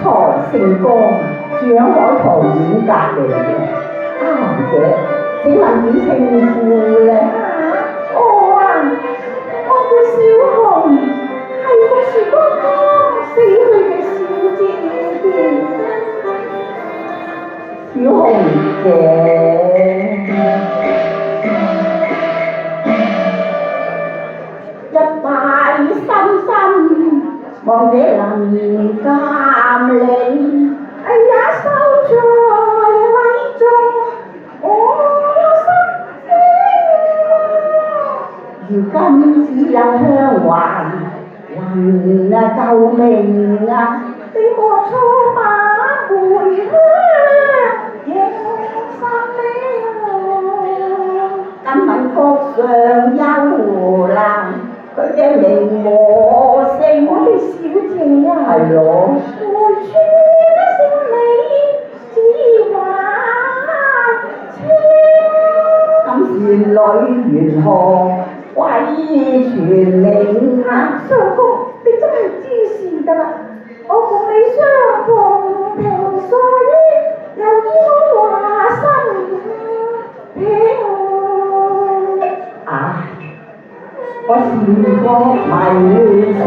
才姓江，住喺海棠苑隔離嘅。小姐，請問點稱呼咧？我叫小紅，係個樹哥哥死去嘅小姐。小紅姐，一拜深深望這林鑑你，哎呀，收在禮中，我有心如今只有香還能救命啊！你莫錯把回鄉，認心你今晚福上幽蘭，佢嘅名和姓，我哋小姐啊，係咯。回村姓李，只話咁船裏緣何鬼傳名啊？相公，你真係知事㗎啦！我同你相逢平素衣，又要話心平。我是個迷星，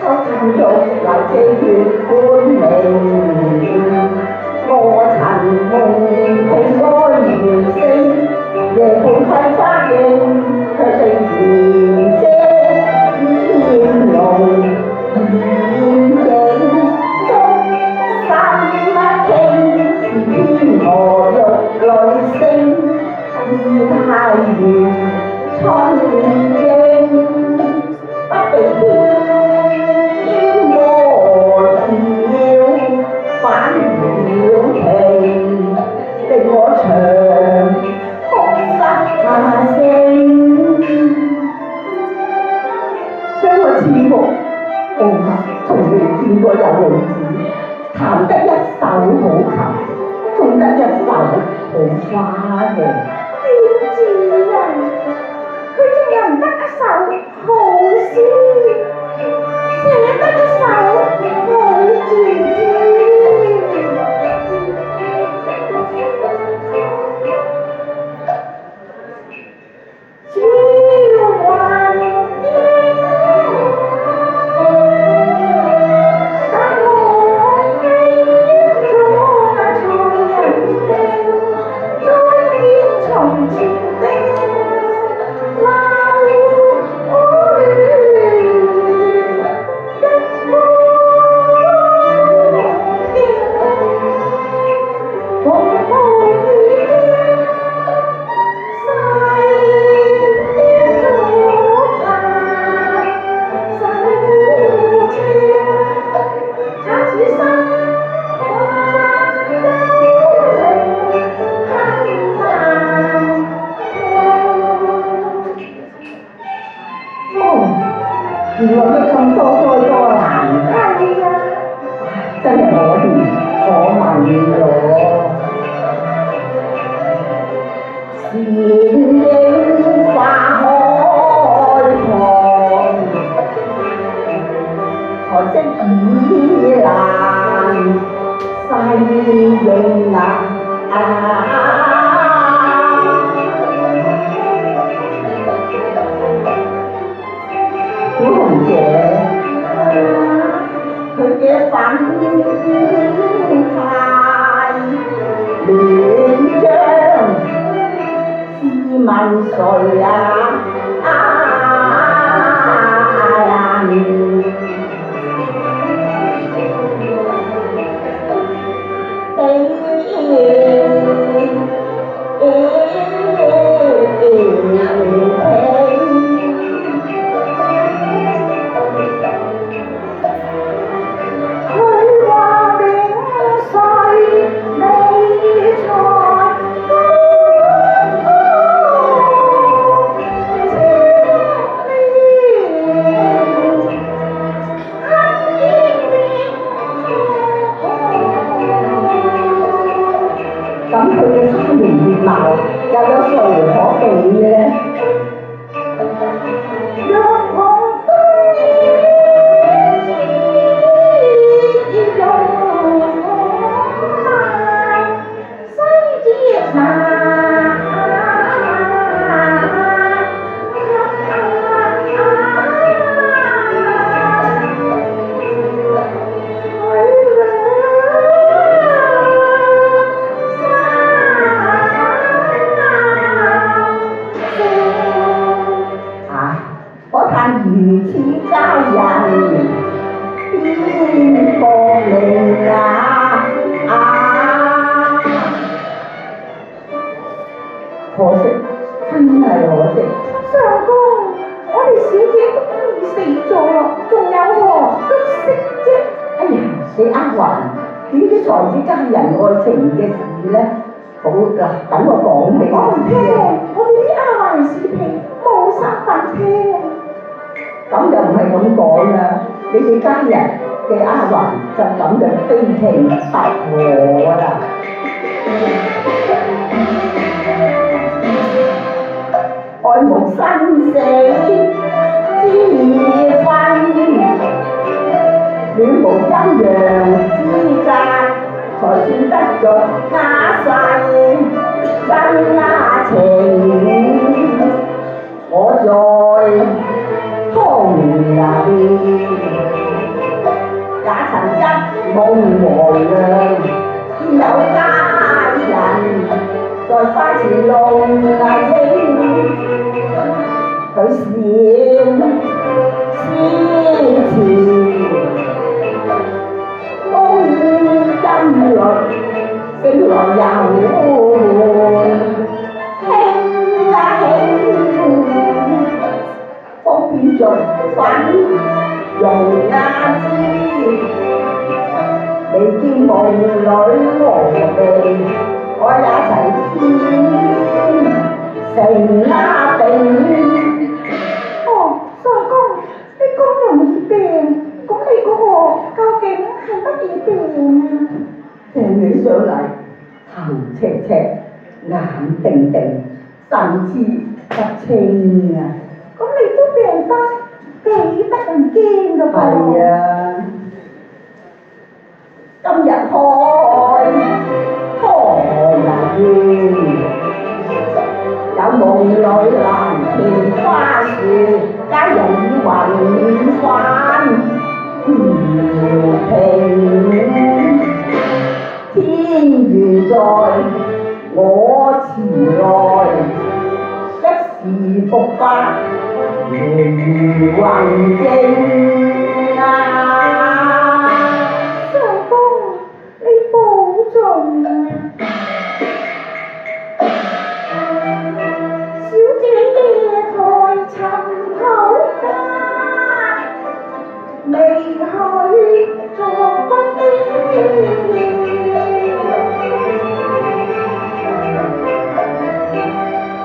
偷聽到流寄月官名。我曾夢聽愛緣聲，夜半揮花影，卻對賢姐天龍現影。心不傾，是天鵝玉女星，意太遠。春英不被天魔照，反了情，令我長哭失聲。相愛似木，從未見過有女子彈得一手好琴，送得一手好花嘅。點知啊？佢仲有唔得一首好詩，寫得一首好字。原來佢咁多災多難，真係可憐可憫咗。倩影花開放，可惜已難細影啊！小紅姐，佢嘅粉態亂將，試問誰啊？光明啊！可惜，真係可惜。相公，我哋小姐都已死咗，仲有何足惜啫？哎呀，你丫鬟點知才子家人愛情嘅事呢？好啦，等我講俾我唔聽，你知。我哋啲丫鬟士婢冇身份聽。咁就唔係咁講啦，你哋家人嘅丫鬟就咁就悲情不和啦。愛無生死之分，戀無陰陽之隔，才算得着那世真丫情。我在湯入也曾一夢和亮，見有佳人在花前弄麗影，佢笑詩詞高音律，聲來柔緩，輕啊輕。風片逐粉容壓枝，未見夢裏和地，我也曾見成丫病。哦，相公，你咁容易病，咁你嗰個究竟係乜嘢病啊？病起上嚟頭赤赤，眼定定，神志不清啊！咁你都病得幾得人驚㗎噃？係啊，今日開湯人有夢裏蘭田花樹，佳人以雲帆飄萍，天如在我前來，一時復發如雲靜啊！相公，你保重啊！小姐夜台尋討家，未去作不應。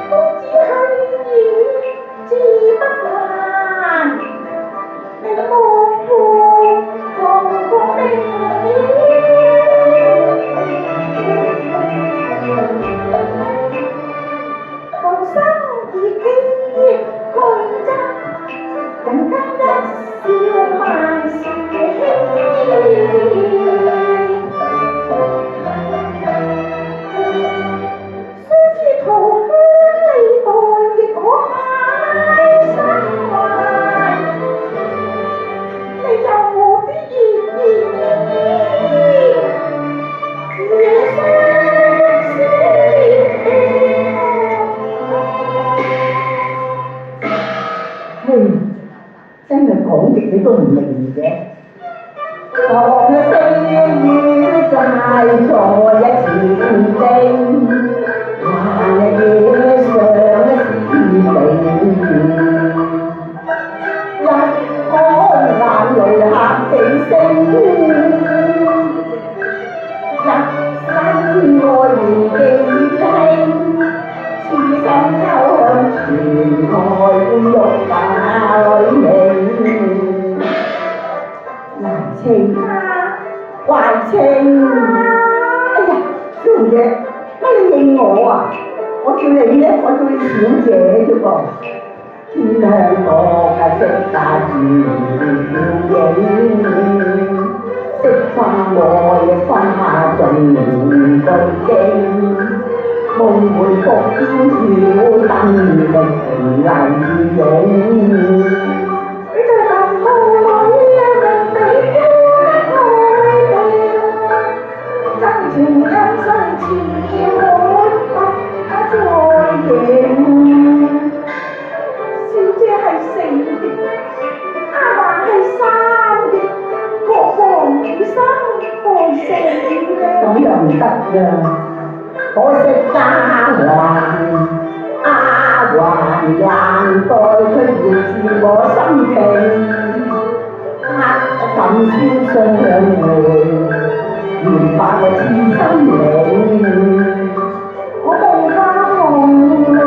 公子去矣，志不凡，你莫負同共命浮生自己去爭，人間一笑萬事興。雖知途經離岸，亦可買心懷。你又何必熱意，夜相思？嘿，真係講極你都唔明嘅。我嘅悲與債在一前定，還夜上思定，一乾眼淚合幾聲，一生愛緣幾輕。痴心秋香傳開玉馬裏明，懷情懷情。哎呀，小姐，乜你認我啊？我叫你呢，我叫你小姐啫噃。天香閣嘅色灑住飄影，色花愛花盡巨景。夢回復煙飄燈的情麗影，你在墳墓裏明比愛定，真情因生似滿不再認。小姐係死的，丫鬟係生的，何妨與心無成嘅。咁又唔得㗎，可惜丫鬟難待佢遙知我心情，今宵相會，原白我痴心靈。我無法紅羅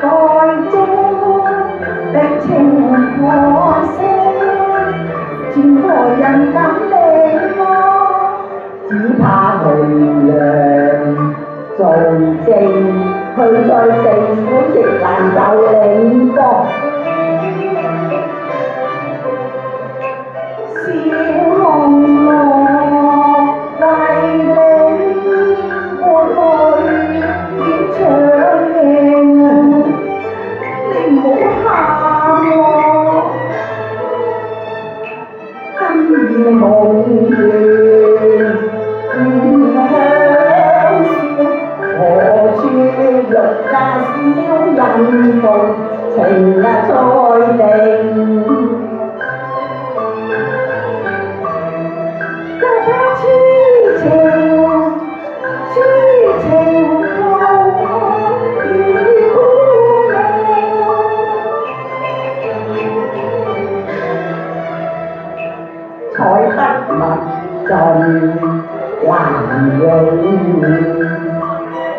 待證的情可惜，前何人敢理我？只怕紅娘做證，佢在地府亦難受領國。小紅羅為你過去演唱應，你唔好喊喎。今夜夢願香消，何處玉家小人逢，情再定。痴情與孤命，彩不物盡難永，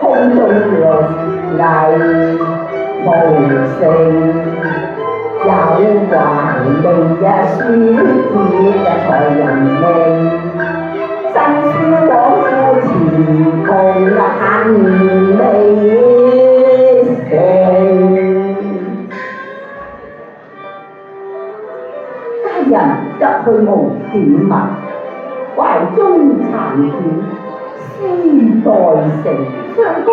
空中樂藝無成。有話未一書字才人命，新書往夫前窮恨未成。家人入去無短文，懷中殘卷思代成。相公，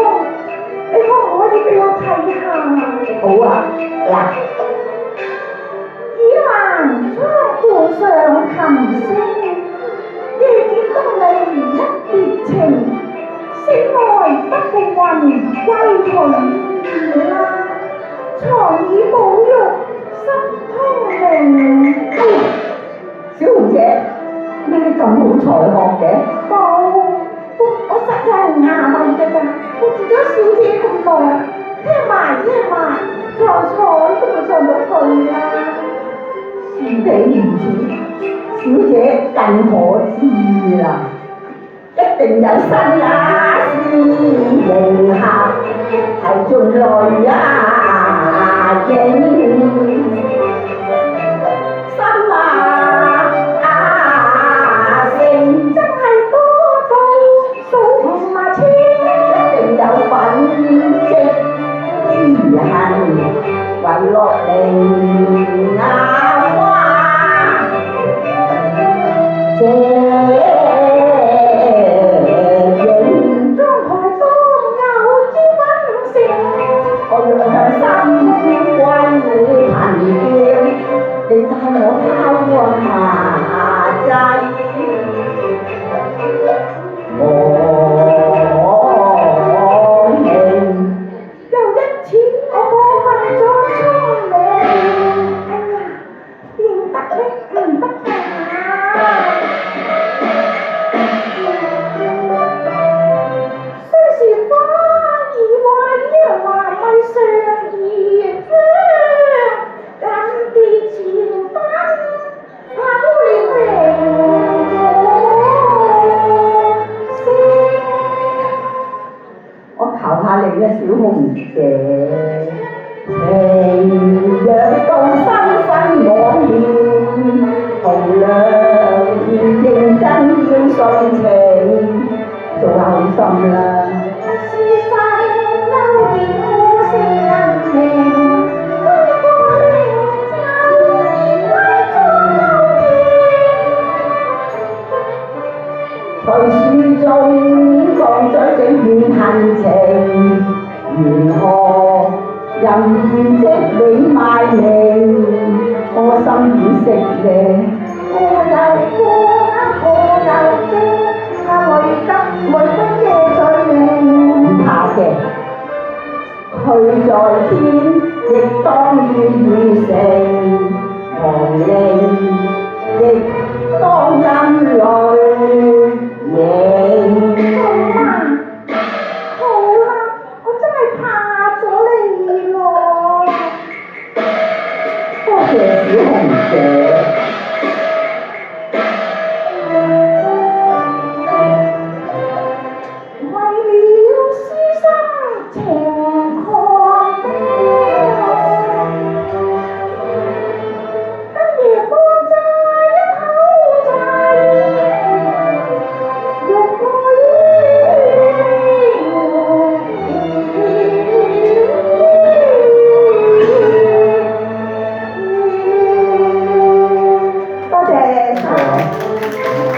你可唔可以俾我睇下？好啊，嗱。倚欄窗戶上琴聲，夜見東籬一別情，醒來不顧雲歸去啦。床已無欲心通明。小紅姐，咩咁好才學嘅？我實有牙慧㗎咋，我住咗小姐咁耐，聽埋，坐都唔上到去啦。是彼如此，小姐更可知啦，一定有新思迎合，係盡淚影。心聲真係多到數唔埋千，一定有份積之恨，遺落嚟花。這影張台多有之分成，我若向心歸憑吊，你帶我偷下劑。又一次我過分咗聰明，變得唔得㗎？雖是花兒為華為上兒香，咁跌前奔跑了名我求下你啦，小紅姐，情若到深深往現，紅娘認真要順情，做後心啦。是世嬲變孤星人名，開過靈就為做隨書中放咗整段恨情，如何任意即永賣命，我心已識嘅。我又驚，他累得每分夜在命。唔怕嘅，去在天，亦當願完成，亡靈亦當任拜。